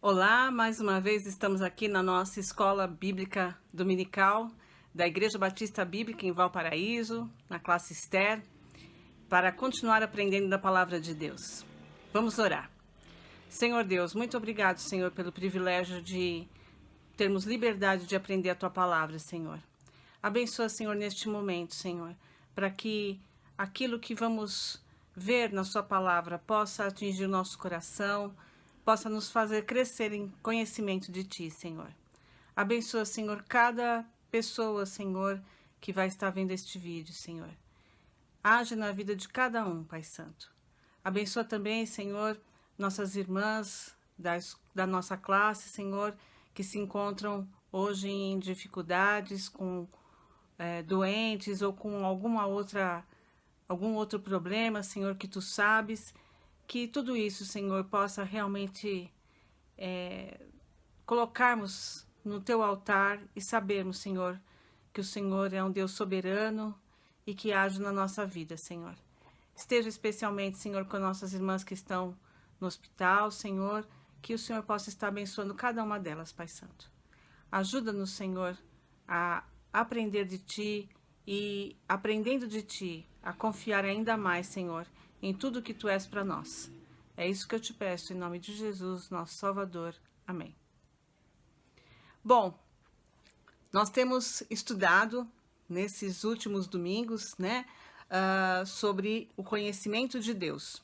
Olá, mais uma vez estamos aqui na nossa escola bíblica dominical da Igreja Batista Bíblica em Valparaíso, na classe Esther, para continuar aprendendo da palavra de Deus. Vamos orar. Senhor Deus, muito obrigado, Senhor, pelo privilégio de termos liberdade de aprender a Tua palavra, Senhor. Abençoa, Senhor, neste momento, Senhor, para que aquilo que vamos ver na Sua palavra possa atingir o nosso coração, possa nos fazer crescer em conhecimento de Ti, Senhor. Abençoa, Senhor, cada pessoa, Senhor, que vai estar vendo este vídeo, Senhor. Age na vida de cada um, Pai Santo. Abençoa também, Senhor, nossas irmãs da nossa classe, Senhor, que se encontram hoje em dificuldades, com doentes ou com algum outro problema, Senhor, que Tu sabes. Que tudo isso, Senhor, possa realmente colocarmos no Teu altar e sabermos, Senhor, que o Senhor é um Deus soberano e que age na nossa vida, Senhor. Esteja especialmente, Senhor, com nossas irmãs que estão no hospital, Senhor, que o Senhor possa estar abençoando cada uma delas, Pai Santo. Ajuda-nos, Senhor, a aprender de Ti e, aprendendo de Ti, a confiar ainda mais, Senhor, em tudo que Tu és para nós. É isso que eu te peço, em nome de Jesus, nosso Salvador. Amém. Bom, nós temos estudado nesses últimos domingos, né, sobre o conhecimento de Deus.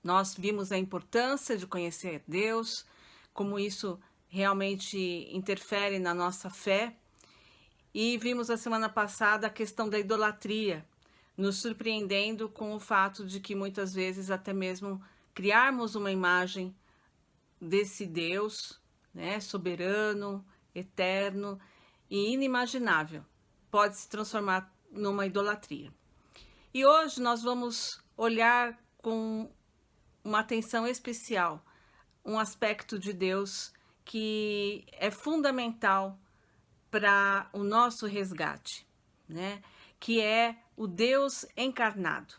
Nós vimos a importância de conhecer Deus, como isso realmente interfere na nossa fé. E vimos a semana passada a questão da idolatria, nos surpreendendo com o fato de que muitas vezes até mesmo criarmos uma imagem desse Deus, né, soberano, eterno e inimaginável, pode se transformar numa idolatria. E hoje nós vamos olhar com uma atenção especial um aspecto de Deus que é fundamental para o nosso resgate, né? Que é o Deus encarnado.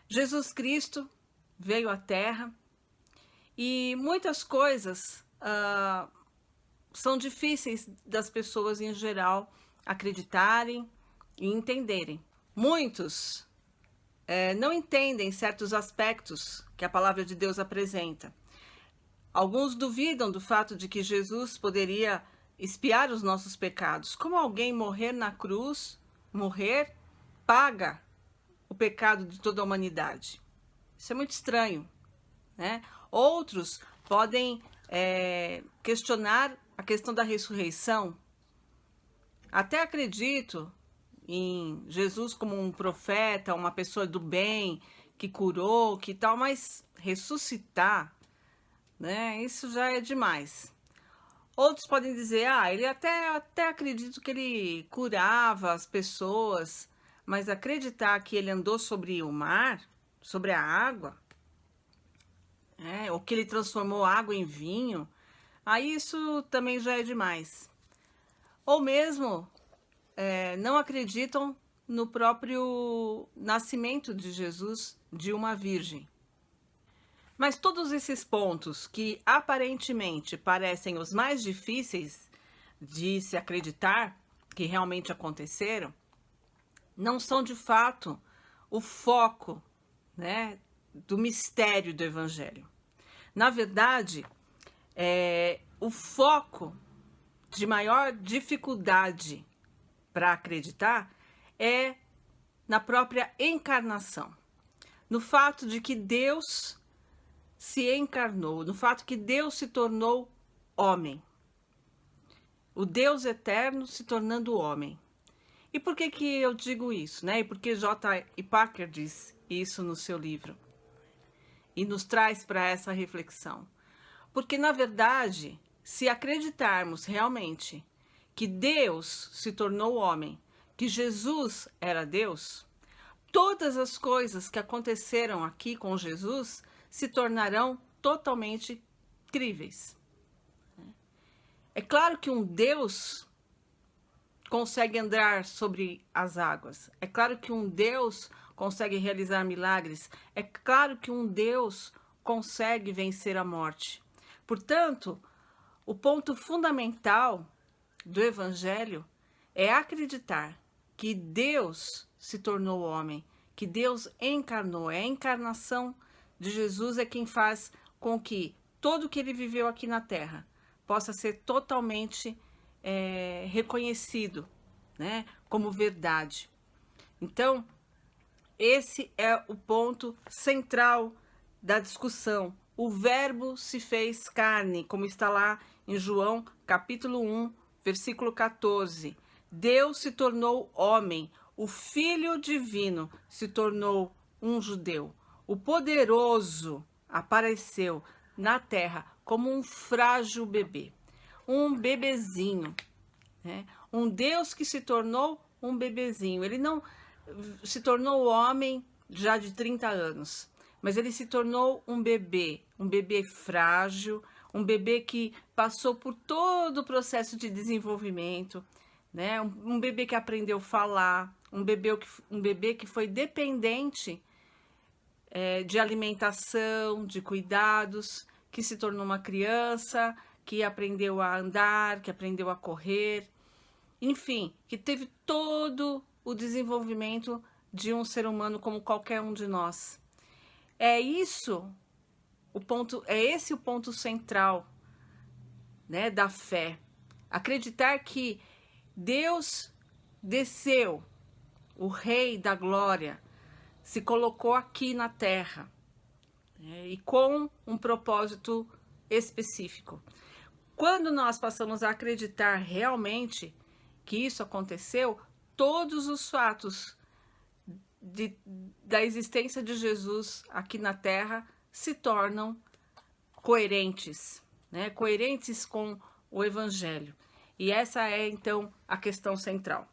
Jesus Cristo veio à Terra e muitas coisas são difíceis das pessoas em geral acreditarem e entenderem. Muitos não entendem certos aspectos que a palavra de Deus apresenta. Alguns duvidam do fato de que Jesus poderia expiar os nossos pecados. Como alguém morrer na cruz, paga o pecado de toda a humanidade. Isso é muito estranho, né? Outros podem questionar a questão da ressurreição. Até acredito em Jesus como um profeta, uma pessoa do bem, que curou, que tal, mas ressuscitar, né? Isso já é demais. Outros podem dizer, ele até acredito que ele curava as pessoas, mas acreditar que ele andou sobre o mar, sobre a água, ou que ele transformou água em vinho, aí isso também já é demais. Ou mesmo não acreditam no próprio nascimento de Jesus de uma virgem. Mas todos esses pontos que aparentemente parecem os mais difíceis de se acreditar que realmente aconteceram, não são de fato o foco, né, do mistério do Evangelho. Na verdade, o foco de maior dificuldade para acreditar é na própria encarnação, no fato de que Deus se encarnou, no fato que Deus se tornou homem. O Deus eterno se tornando homem. E por que eu digo isso, né? E por que J.I. Packer diz isso no seu livro? E nos traz para essa reflexão. Porque, na verdade, se acreditarmos realmente que Deus se tornou homem, que Jesus era Deus, todas as coisas que aconteceram aqui com Jesus se tornarão totalmente críveis. É claro que um Deus consegue andar sobre as águas. É claro que um Deus consegue realizar milagres. É claro que um Deus consegue vencer a morte. Portanto, o ponto fundamental do Evangelho é acreditar que Deus se tornou homem, que Deus encarnou. É a encarnação de Jesus é quem faz com que tudo que ele viveu aqui na Terra possa ser totalmente reconhecido, né, como verdade. Então, esse é o ponto central da discussão. O verbo se fez carne, como está lá em João, capítulo 1, versículo 14. Deus se tornou homem, o Filho Divino se tornou um judeu. O poderoso apareceu na terra como um frágil bebê, um bebezinho, né? Um Deus que se tornou um bebezinho. Ele não se tornou homem já de 30 anos, mas ele se tornou um bebê frágil, um bebê que passou por todo o processo de desenvolvimento, né? Um bebê que aprendeu a falar, um bebê que foi dependente de alimentação, de cuidados, que se tornou uma criança, que aprendeu a andar, que aprendeu a correr, enfim, que teve todo o desenvolvimento de um ser humano como qualquer um de nós. É esse o ponto central, né, da fé. Acreditar que Deus desceu, o Rei da Glória, se colocou aqui na Terra, né, e com um propósito específico. Quando nós passamos a acreditar realmente que isso aconteceu, todos os fatos da existência de Jesus aqui na Terra se tornam coerentes, né? Coerentes com o Evangelho. E essa é, então, a questão central.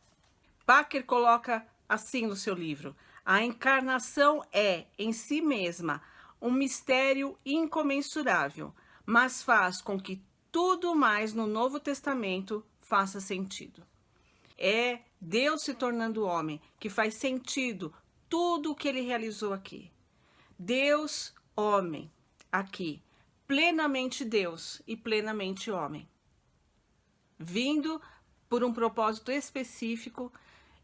Packer coloca assim no seu livro: a encarnação é, em si mesma, um mistério incomensurável, mas faz com que tudo mais no Novo Testamento faça sentido. É Deus se tornando homem que faz sentido tudo o que ele realizou aqui. Deus, homem, aqui, plenamente Deus e plenamente homem, vindo por um propósito específico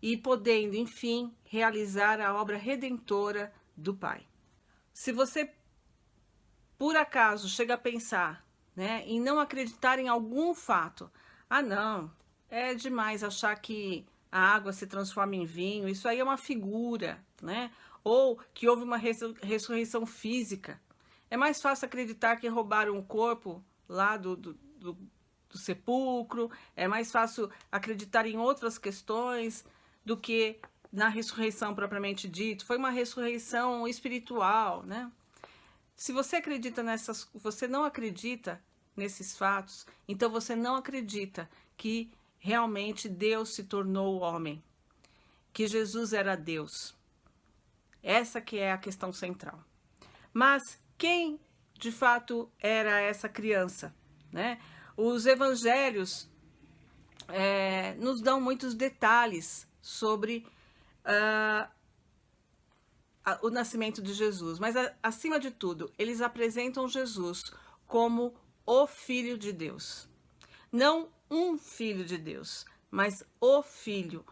e podendo, enfim, realizar a obra redentora do Pai. Se você, por acaso, chega a pensar, né, em não acreditar em algum fato, não, é demais achar que a água se transforma em vinho, isso aí é uma figura, né? Ou que houve uma ressurreição física. É mais fácil acreditar que roubaram o corpo lá do sepulcro, é mais fácil acreditar em outras questões do que na ressurreição propriamente dito. Foi uma ressurreição espiritual, né? Se você acredita você não acredita nesses fatos, então você não acredita que realmente Deus se tornou homem, que Jesus era Deus. Essa que é a questão central. Mas quem de fato era essa criança, né? Os evangelhos nos dão muitos detalhes sobre o nascimento de Jesus, mas acima de tudo, eles apresentam Jesus como o Filho de Deus. Não um filho de Deus, mas o Filho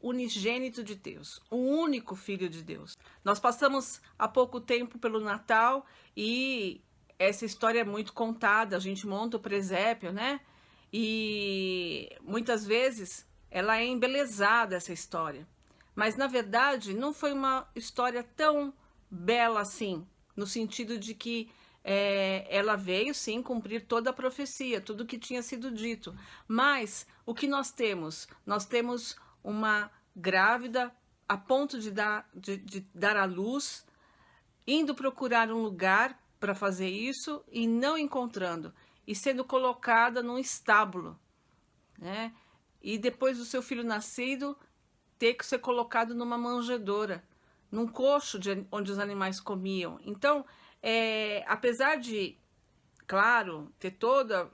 unigênito de Deus, o único Filho de Deus. Nós passamos há pouco tempo pelo Natal e essa história é muito contada, a gente monta o presépio, né? E muitas vezes ela é embelezada, essa história. Mas, na verdade, não foi uma história tão bela assim, no sentido de que ela veio, sim, cumprir toda a profecia, tudo o que tinha sido dito. Mas, o que nós temos? Nós temos uma grávida a ponto de dar à luz, indo procurar um lugar para fazer isso e não encontrando, e sendo colocada num estábulo, né? E depois do seu filho nascido, ter que ser colocado numa manjedoura, num coxo onde os animais comiam. Então, apesar de, claro, ter toda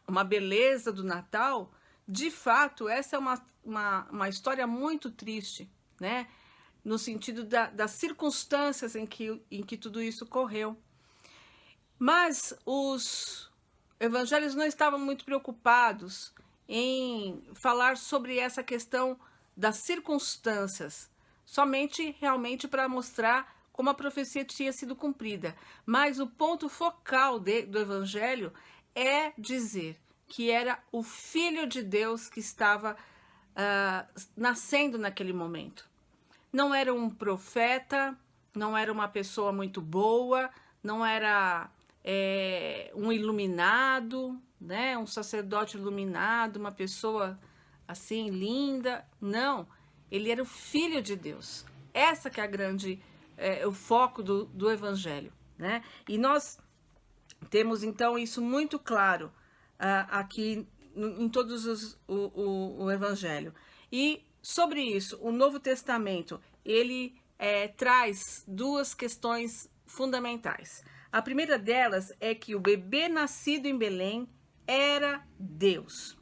uma beleza do Natal, de fato, essa é uma história muito triste, né? No sentido das circunstâncias em que tudo isso correu. Mas os evangelhos não estavam muito preocupados em falar sobre essa questão das circunstâncias, somente realmente para mostrar como a profecia tinha sido cumprida. Mas o ponto focal do evangelho é dizer que era o Filho de Deus que estava nascendo naquele momento. Não era um profeta, não era uma pessoa muito boa, não era um iluminado, né? Um sacerdote iluminado, uma pessoa assim linda. Não, ele era o Filho de Deus. Essa que é a grande, o foco do evangelho, né? E nós temos então isso muito claro aqui em todos o evangelho. E sobre isso, o Novo Testamento, ele traz duas questões fundamentais. A primeira delas é que o bebê nascido em Belém era Deus.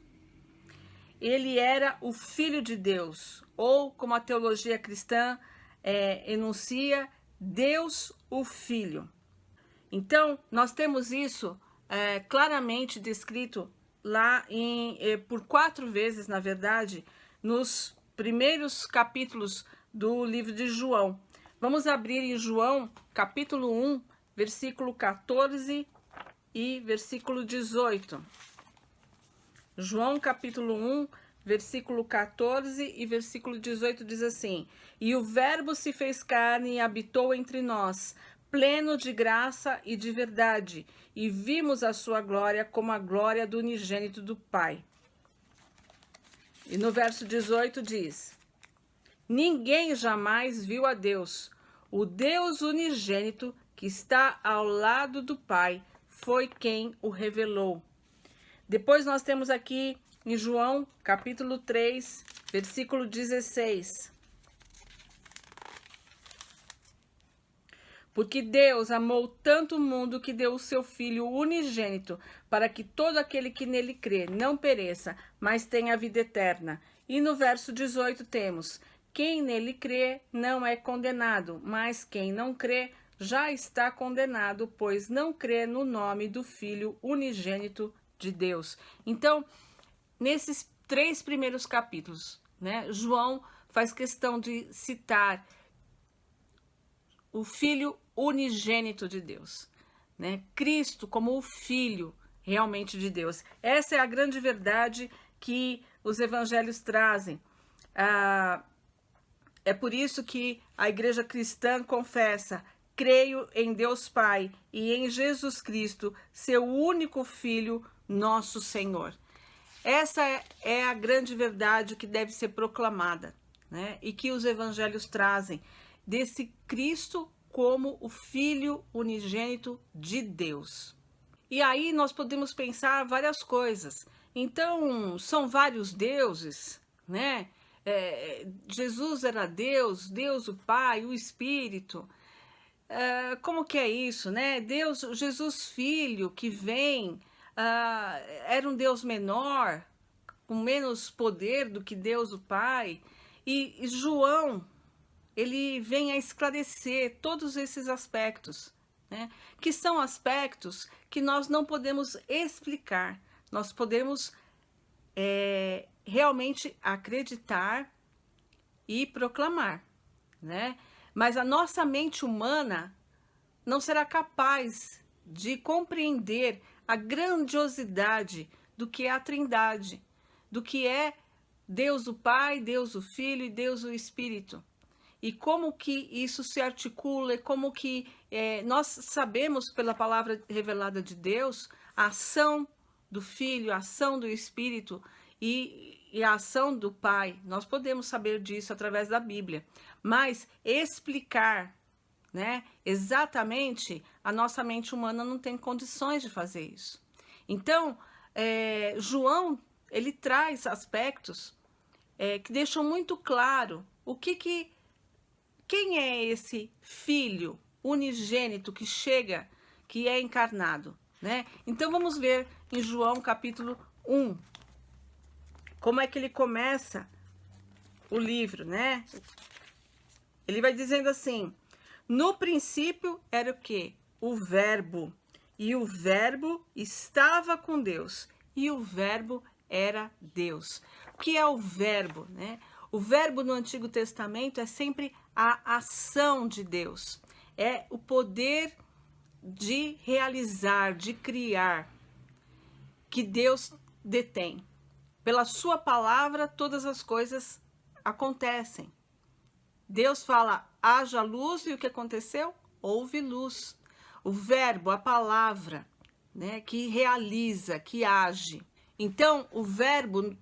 Ele era o Filho de Deus, ou como a teologia cristã enuncia, Deus o Filho. Então, nós temos isso claramente descrito lá por 4 vezes, na verdade, nos primeiros capítulos do livro de João. Vamos abrir em João, capítulo 1, versículo 14 e versículo 18. João, capítulo 1, versículo 14 e versículo 18 diz assim: E o Verbo se fez carne e habitou entre nós, pleno de graça e de verdade, e vimos a sua glória como a glória do unigênito do Pai. E no verso 18 diz: Ninguém jamais viu a Deus. O Deus unigênito que está ao lado do Pai foi quem o revelou. Depois nós temos aqui em João, capítulo 3, versículo 16. Porque Deus amou tanto o mundo que deu o seu Filho unigênito, para que todo aquele que nele crê não pereça, mas tenha a vida eterna. E no verso 18 temos: Quem nele crê não é condenado, mas quem não crê já está condenado, pois não crê no nome do Filho unigênito de Deus. Então, nesses 3 primeiros capítulos, né, João faz questão de citar o Filho unigênito de Deus, né? Cristo como o Filho realmente de Deus. Essa é a grande verdade que os evangelhos trazem. É por isso que a igreja cristã confessa: creio em Deus Pai e em Jesus Cristo, seu único Filho, nosso Senhor. Essa é a grande verdade que deve ser proclamada, né? E que os evangelhos trazem, desse Cristo como o Filho unigênito de Deus. E aí nós podemos pensar várias coisas. Então, são vários deuses, né? Jesus era Deus, Deus o Pai, o Espírito. Como que é isso, né? Deus, Jesus Filho, que vem, era um Deus menor, com menos poder do que Deus o Pai. E João, ele vem a esclarecer todos esses aspectos, né? Que são aspectos que nós não podemos explicar. Nós podemos realmente acreditar e proclamar, né? Mas a nossa mente humana não será capaz de compreender a grandiosidade do que é a Trindade, do que é Deus o Pai, Deus o Filho e Deus o Espírito. E como que isso se articula, como que nós sabemos pela palavra revelada de Deus, a ação do Filho, a ação do Espírito e a ação do Pai. Nós podemos saber disso através da Bíblia, mas explicar, né, exatamente, a nossa mente humana não tem condições de fazer isso. Então, João, ele traz aspectos que deixam muito claro quem é esse Filho unigênito que chega, que é encarnado, né? Então vamos ver em João capítulo 1, como é que ele começa o livro, né? Ele vai dizendo assim: no princípio era o quê? O Verbo. e o Verbo estava com Deus, e o Verbo era Deus. O que é o Verbo, né? O Verbo no Antigo Testamento é sempre a ação de Deus, é o poder de realizar, de criar, que Deus detém. Pela sua palavra, todas as coisas acontecem. Deus fala, haja luz, e o que aconteceu? Houve luz. O verbo, a palavra, né, que realiza, que age. Então, o verbo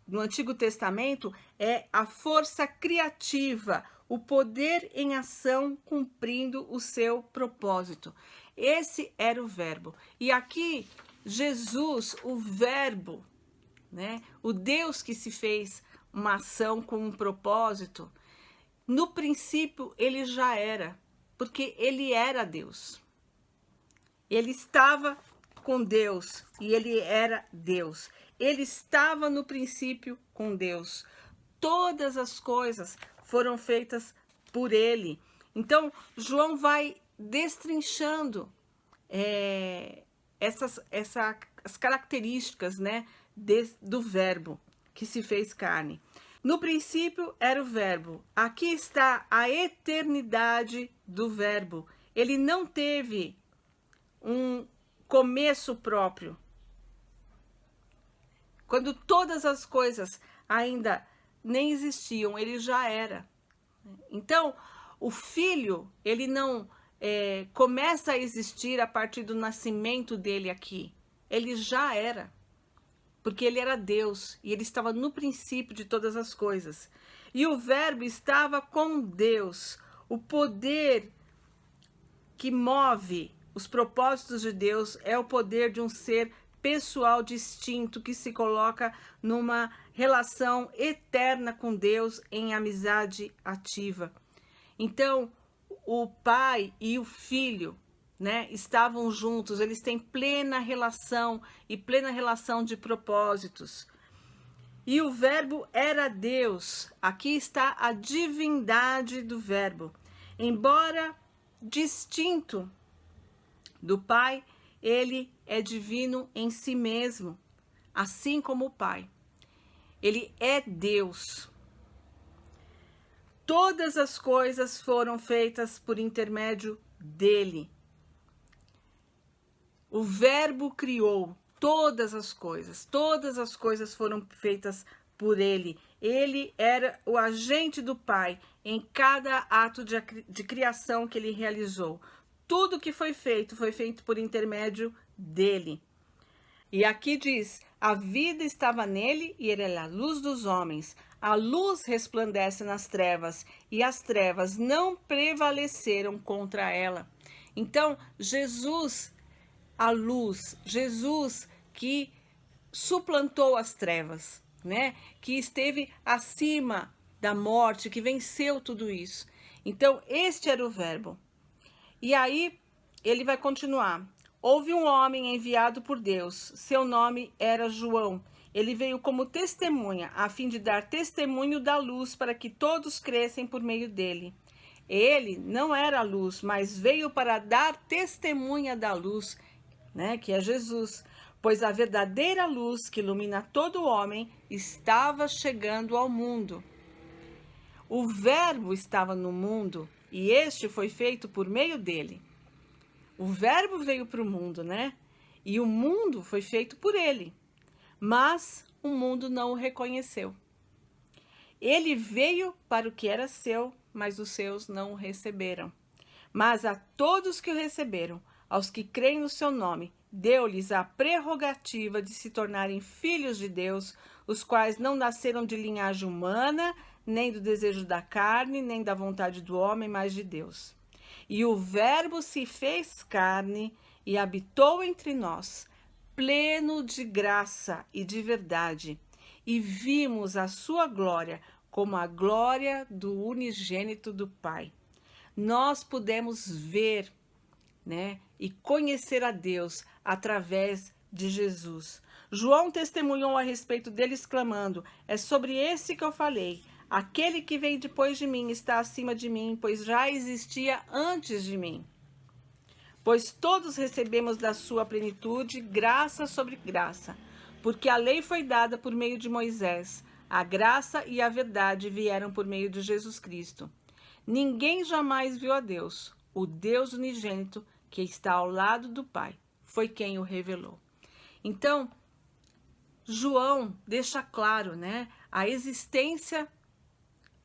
no Antigo Testamento é a força criativa, o poder em ação cumprindo o seu propósito. Esse era o verbo. E aqui, Jesus, o verbo, né, o Deus que se fez uma ação com um propósito, no princípio ele já era, porque ele era Deus. Ele estava com Deus e ele era Deus. Ele estava no princípio com Deus. Todas as coisas foram feitas por ele. Então, João vai destrinchando as características, né, do verbo que se fez carne. No princípio era o verbo. Aqui está a eternidade do verbo. Ele não teve um começo próprio. Quando todas as coisas ainda nem existiam, ele já era. Então, o Filho, ele não começa a existir a partir do nascimento dele aqui. Ele já era, porque ele era Deus e ele estava no princípio de todas as coisas. E o Verbo estava com Deus. O poder que move os propósitos de Deus é o poder de um ser pessoal distinto que se coloca numa relação eterna com Deus em amizade ativa. Então, o Pai e o Filho, né, estavam juntos, eles têm plena relação e plena relação de propósitos. E o Verbo era Deus. Aqui está a divindade do Verbo. Embora distinto do Pai, ele é divino em si mesmo, assim como o Pai. Ele é Deus. Todas as coisas foram feitas por intermédio dele. O Verbo criou todas as coisas foram feitas por ele. Ele era o agente do Pai em cada ato de criação que ele realizou. Tudo que foi feito por intermédio dele. E aqui diz, a vida estava nele e ele era a luz dos homens. A luz resplandece nas trevas e as trevas não prevaleceram contra ela. Então, Jesus, a luz, Jesus que suplantou as trevas, né? Que esteve acima da morte, que venceu tudo isso. Então, este era o Verbo. E aí, ele vai continuar. Houve um homem enviado por Deus, seu nome era João. Ele veio como testemunha, a fim de dar testemunho da luz, para que todos crescem por meio dele. Ele não era a luz, mas veio para dar testemunha da luz, né, que é Jesus. Pois a verdadeira luz que ilumina todo homem estava chegando ao mundo. O Verbo estava no mundo e este foi feito por meio dele. O Verbo veio para o mundo, né? E o mundo foi feito por ele. Mas o mundo não o reconheceu. Ele veio para o que era seu, mas os seus não o receberam. Mas a todos que o receberam, aos que creem no seu nome, deu-lhes a prerrogativa de se tornarem filhos de Deus, os quais não nasceram de linhagem humana, nem do desejo da carne, nem da vontade do homem, mas de Deus. E o Verbo se fez carne e habitou entre nós, pleno de graça e de verdade, e vimos a sua glória como a glória do unigênito do Pai. Nós pudemos ver, né, e conhecer a Deus através de Jesus. João testemunhou a respeito dele, exclamando: é sobre esse que eu falei. Aquele que vem depois de mim está acima de mim, pois já existia antes de mim. Pois todos recebemos da sua plenitude graça sobre graça, porque a lei foi dada por meio de Moisés, a graça e a verdade vieram por meio de Jesus Cristo. Ninguém jamais viu a Deus, o Deus unigênito que está ao lado do Pai, foi quem o revelou. Então, João deixa claro, né, a existência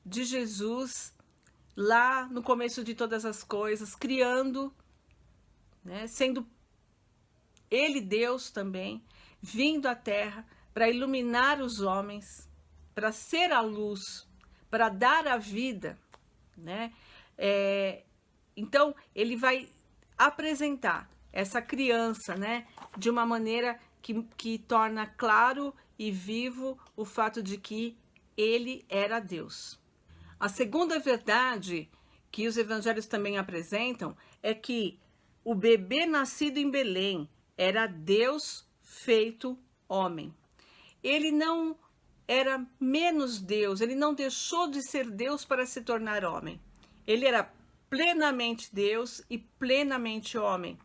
de Jesus lá no começo de todas as coisas, criando, né, sendo ele Deus também, vindo à terra para iluminar os homens, para ser a luz, para dar a vida, né? Então, ele vai apresentar essa criança, né, de uma maneira que torna claro e vivo o fato de que ele era Deus. A segunda verdade que os evangelhos também apresentam é que o bebê nascido em Belém era Deus feito homem. Ele não era menos Deus, ele não deixou de ser Deus para se tornar homem. Ele era plenamente Deus e plenamente homem.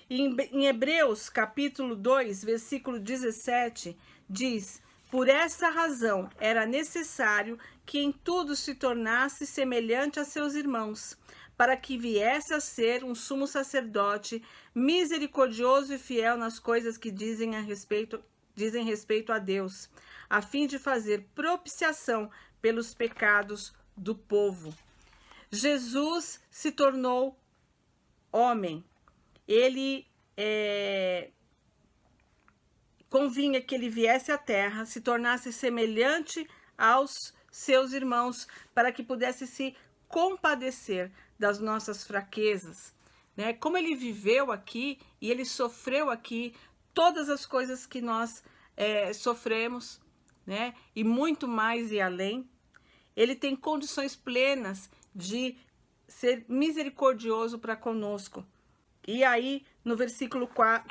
E em Hebreus, capítulo 2, versículo 17, diz: por essa razão era necessário que em tudo se tornasse semelhante a seus irmãos, para que viesse a ser um sumo sacerdote misericordioso e fiel nas coisas que dizem respeito a Deus, a fim de fazer propiciação pelos pecados do povo. Jesus se tornou homem. Ele convinha que ele viesse à terra, se tornasse semelhante aos seus irmãos, para que pudesse se compadecer das nossas fraquezas, né? Como ele viveu aqui e ele sofreu aqui todas as coisas que nós sofremos, né? E muito mais e além. Ele tem condições plenas de ser misericordioso para conosco. E aí, no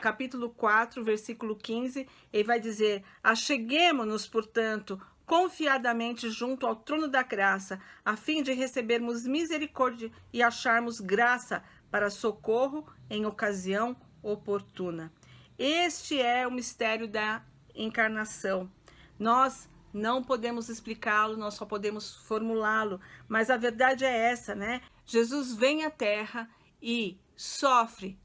capítulo 4, versículo 15, ele vai dizer: acheguemo-nos, portanto, confiadamente junto ao trono da graça, a fim de recebermos misericórdia e acharmos graça para socorro em ocasião oportuna. Este é o mistério da encarnação. Nós não podemos explicá-lo, nós só podemos formulá-lo, mas a verdade é essa, né? Jesus vem à terra e sofre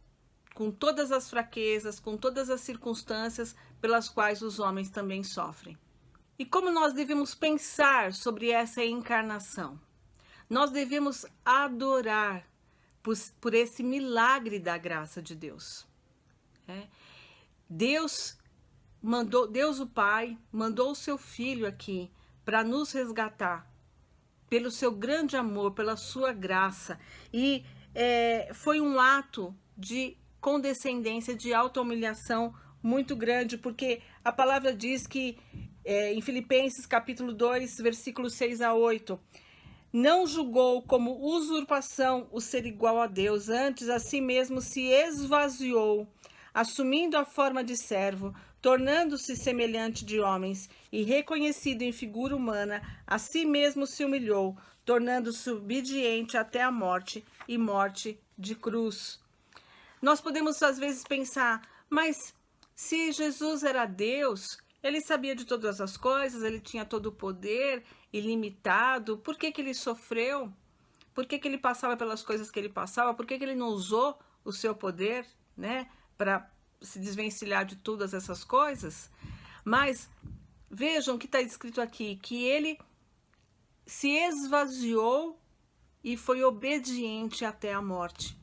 com todas as fraquezas, com todas as circunstâncias pelas quais os homens também sofrem. E como nós devemos pensar sobre essa encarnação? Nós devemos adorar por esse milagre da graça de Deus. Deus o Pai mandou o seu Filho aqui para nos resgatar pelo seu grande amor, pela sua graça. E foi um ato de condescendência, de auto-humilhação muito grande, porque a palavra diz que em Filipenses capítulo 2, versículos 6 a 8, não julgou como usurpação o ser igual a Deus, antes a si mesmo se esvaziou, assumindo a forma de servo, tornando-se semelhante de homens, e reconhecido em figura humana, a si mesmo se humilhou, tornando-se obediente até a morte, e morte de cruz. Nós podemos às vezes pensar, mas se Jesus era Deus, ele sabia de todas as coisas, ele tinha todo o poder ilimitado, por que ele sofreu? Por que ele passava pelas coisas que ele passava? Por que ele não usou o seu poder, né, para se desvencilhar de todas essas coisas? Mas vejam que está escrito aqui, que ele se esvaziou e foi obediente até a morte.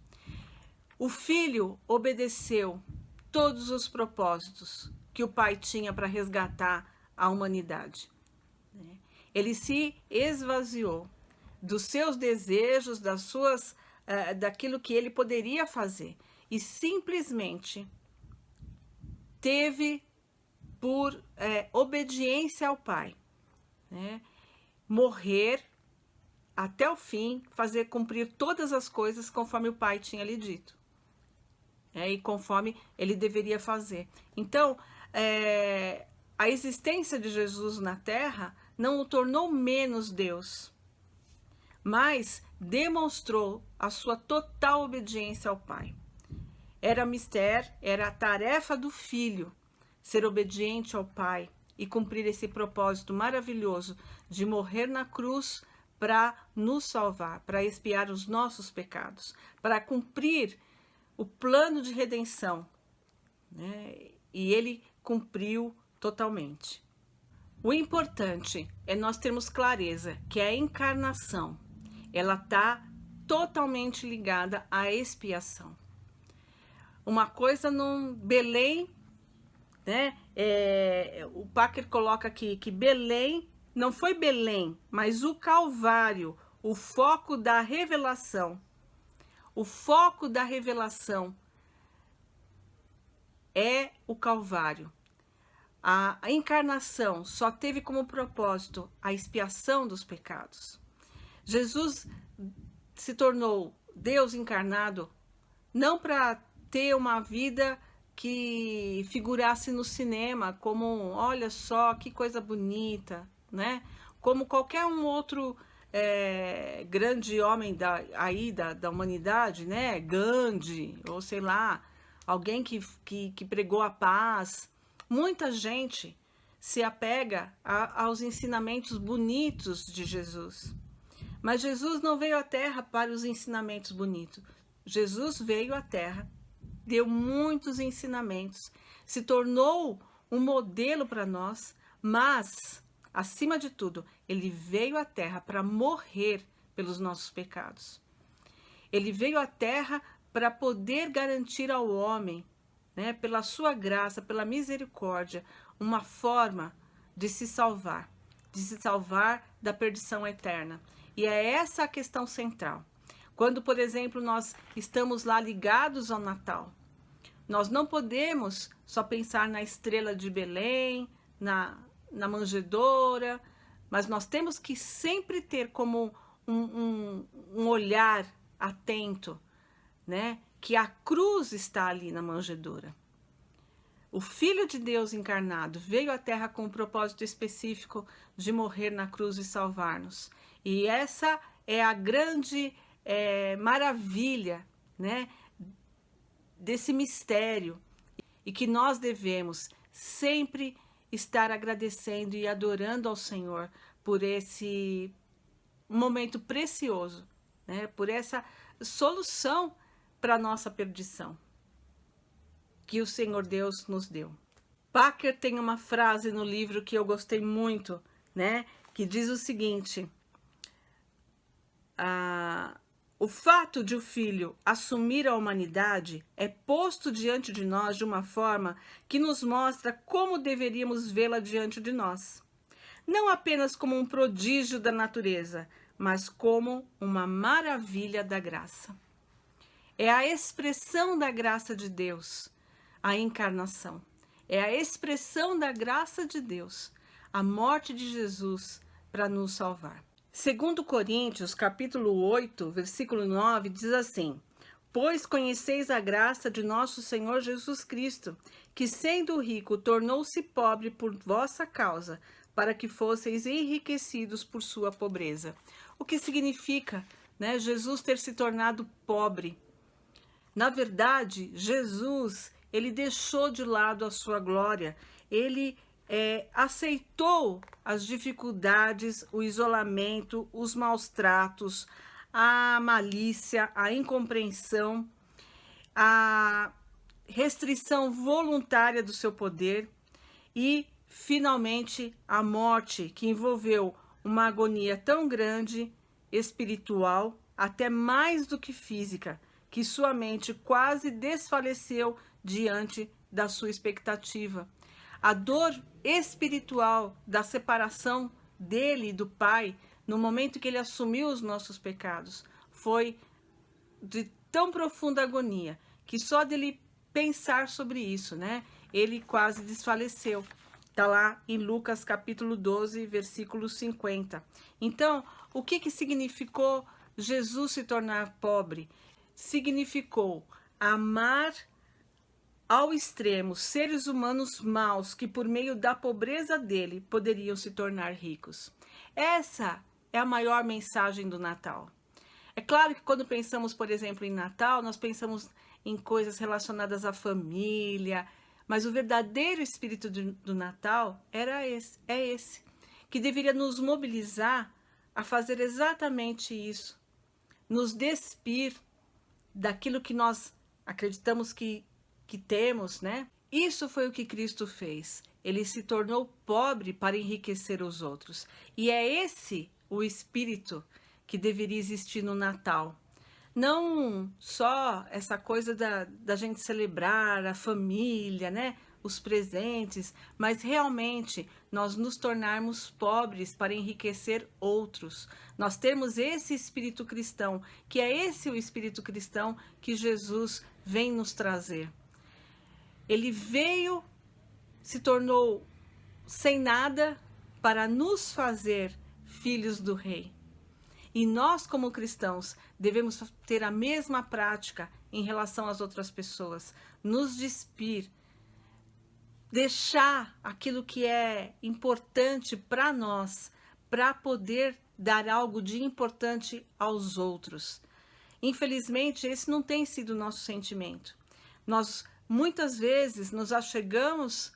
O Filho obedeceu todos os propósitos que o Pai tinha para resgatar a humanidade. Ele se esvaziou dos seus desejos, daquilo que ele poderia fazer, e simplesmente teve por obediência ao Pai, né, morrer até o fim, fazer cumprir todas as coisas conforme o Pai tinha lhe dito, e conforme ele deveria fazer. Então, a existência de Jesus na Terra não o tornou menos Deus, mas demonstrou a sua total obediência ao Pai. Era a tarefa do filho ser obediente ao pai e cumprir esse propósito maravilhoso de morrer na cruz para nos salvar, para expiar os nossos pecados, para cumprir o plano de redenção, né? E ele cumpriu totalmente. O importante é nós termos clareza que a encarnação, ela está totalmente ligada à expiação. Uma coisa no Belém, né? O Packer coloca aqui que Belém não foi Belém, mas o Calvário, o foco da revelação. O foco da revelação é o Calvário. A encarnação só teve como propósito a expiação dos pecados. Jesus se tornou Deus encarnado não para ter uma vida que figurasse no cinema como, olha só, que coisa bonita, né? Como qualquer um outro grande homem da humanidade, né? Gandhi, ou sei lá, alguém que pregou a paz. Muita gente se apega aos ensinamentos bonitos de Jesus. Mas Jesus não veio à Terra para os ensinamentos bonitos. Jesus veio à Terra, deu muitos ensinamentos, se tornou um modelo para nós, mas, acima de tudo, ele veio à Terra para morrer pelos nossos pecados. Ele veio à Terra para poder garantir ao homem, né, pela sua graça, pela misericórdia, uma forma de se salvar da perdição eterna. E é essa a questão central. Quando, por exemplo, nós estamos lá ligados ao Natal, nós não podemos só pensar na estrela de Belém, na manjedoura, mas nós temos que sempre ter como um olhar atento, né? Que a cruz está ali na manjedoura. O Filho de Deus encarnado veio à Terra com um propósito específico de morrer na cruz e salvar-nos. E essa é a grande maravilha, né, desse mistério, e que nós devemos sempre estar agradecendo e adorando ao Senhor por esse momento precioso, né, por essa solução para a nossa perdição que o Senhor Deus nos deu. Packer tem uma frase no livro que eu gostei muito, né, que diz o seguinte: o fato de o Filho assumir a humanidade é posto diante de nós de uma forma que nos mostra como deveríamos vê-la diante de nós. Não apenas como um prodígio da natureza, mas como uma maravilha da graça. É a expressão da graça de Deus, a encarnação. É a expressão da graça de Deus, a morte de Jesus para nos salvar. Segundo Coríntios, capítulo 8, versículo 9, diz assim: Pois conheceis a graça de nosso Senhor Jesus Cristo, que sendo rico tornou-se pobre por vossa causa, para que fosseis enriquecidos por sua pobreza. O que significa, né, Jesus ter se tornado pobre? Na verdade, Jesus, ele deixou de lado a sua glória, ele aceitou as dificuldades, o isolamento, os maus tratos, a malícia, a incompreensão, a restrição voluntária do seu poder e, finalmente, a morte, que envolveu uma agonia tão grande, espiritual, até mais do que física, que sua mente quase desfaleceu diante da sua expectativa. A dor espiritual da separação dele e do Pai, no momento que ele assumiu os nossos pecados, foi de tão profunda agonia, que só dele pensar sobre isso, né, ele quase desfaleceu. Está lá em Lucas capítulo 12, versículo 50. Então, o que significou Jesus se tornar pobre? Significou amar ao extremo seres humanos maus que por meio da pobreza dele poderiam se tornar ricos. Essa é a maior mensagem do Natal. É claro que quando pensamos, por exemplo, em Natal, nós pensamos em coisas relacionadas à família, mas o verdadeiro espírito do Natal é esse, que deveria nos mobilizar a fazer exatamente isso, nos despir daquilo que nós acreditamos que temos, né? Isso foi o que Cristo fez. Ele se tornou pobre para enriquecer os outros. E é esse o espírito que deveria existir no Natal. Não só essa coisa da gente celebrar a família, né? Os presentes, mas realmente nós nos tornarmos pobres para enriquecer outros. Nós temos esse espírito cristão, que é esse o espírito cristão que Jesus vem nos trazer. Ele veio, se tornou sem nada para nos fazer filhos do Rei. E nós, como cristãos, devemos ter a mesma prática em relação às outras pessoas, nos despir, deixar aquilo que é importante para nós, para poder dar algo de importante aos outros. Infelizmente, esse não tem sido o nosso sentimento. Nós, muitas vezes, nos achegamos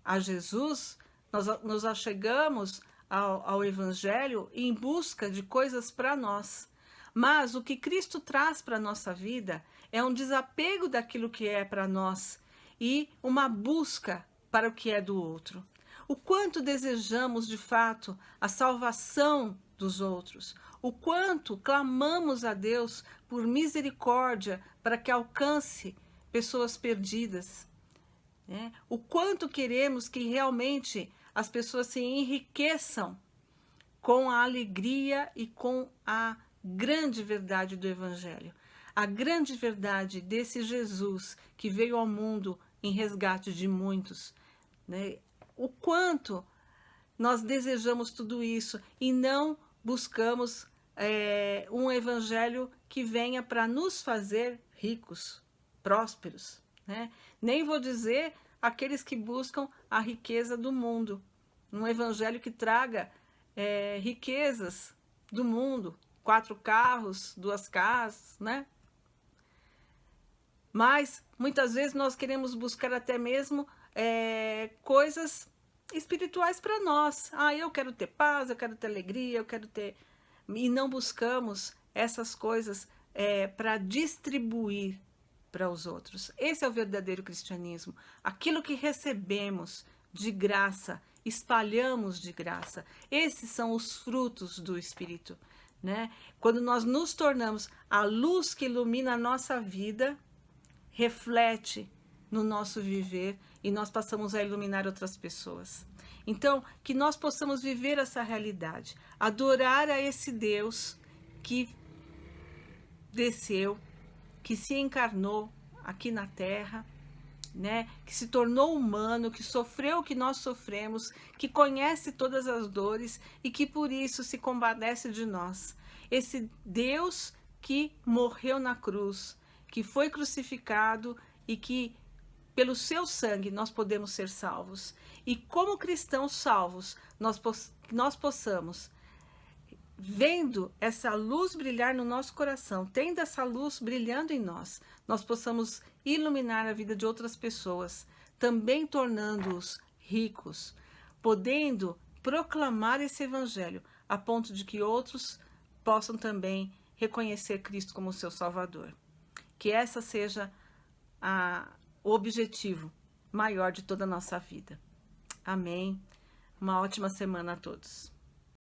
a Jesus, nós nos achegamos ao Evangelho em busca de coisas para nós. Mas o que Cristo traz para a nossa vida é um desapego daquilo que é para nós e uma busca para o que é do outro. O quanto desejamos, de fato, a salvação dos outros. O quanto clamamos a Deus por misericórdia para que alcance pessoas perdidas. Né? O quanto queremos que realmente as pessoas se enriqueçam com a alegria e com a grande verdade do Evangelho. A grande verdade desse Jesus que veio ao mundo em resgate de muitos. Né? O quanto nós desejamos tudo isso e não buscamos um Evangelho que venha para nos fazer ricos, prósperos. Né? Nem vou dizer aqueles que buscam a riqueza do mundo. Um Evangelho que traga riquezas do mundo, 4 carros, 2 casas, né? Mas, muitas vezes, nós queremos buscar até mesmo coisas espirituais para nós. Eu quero ter paz, eu quero ter alegria, eu quero ter... E não buscamos essas coisas para distribuir para os outros. Esse é o verdadeiro cristianismo. Aquilo que recebemos de graça, espalhamos de graça. Esses são os frutos do Espírito, né? Quando nós nos tornamos a luz que ilumina a nossa vida, reflete no nosso viver e nós passamos a iluminar outras pessoas. Então, que nós possamos viver essa realidade, adorar a esse Deus que desceu, que se encarnou aqui na Terra, né? Que se tornou humano, que sofreu o que nós sofremos, que conhece todas as dores e que por isso se compadece de nós. Esse Deus que morreu na cruz, que foi crucificado e que pelo seu sangue nós podemos ser salvos. E como cristãos salvos, nós possamos, vendo essa luz brilhar no nosso coração, tendo essa luz brilhando em nós, nós possamos iluminar a vida de outras pessoas, também tornando-os ricos, podendo proclamar esse evangelho, a ponto de que outros possam também reconhecer Cristo como seu Salvador. Que essa seja o objetivo maior de toda a nossa vida. Amém. Uma ótima semana a todos.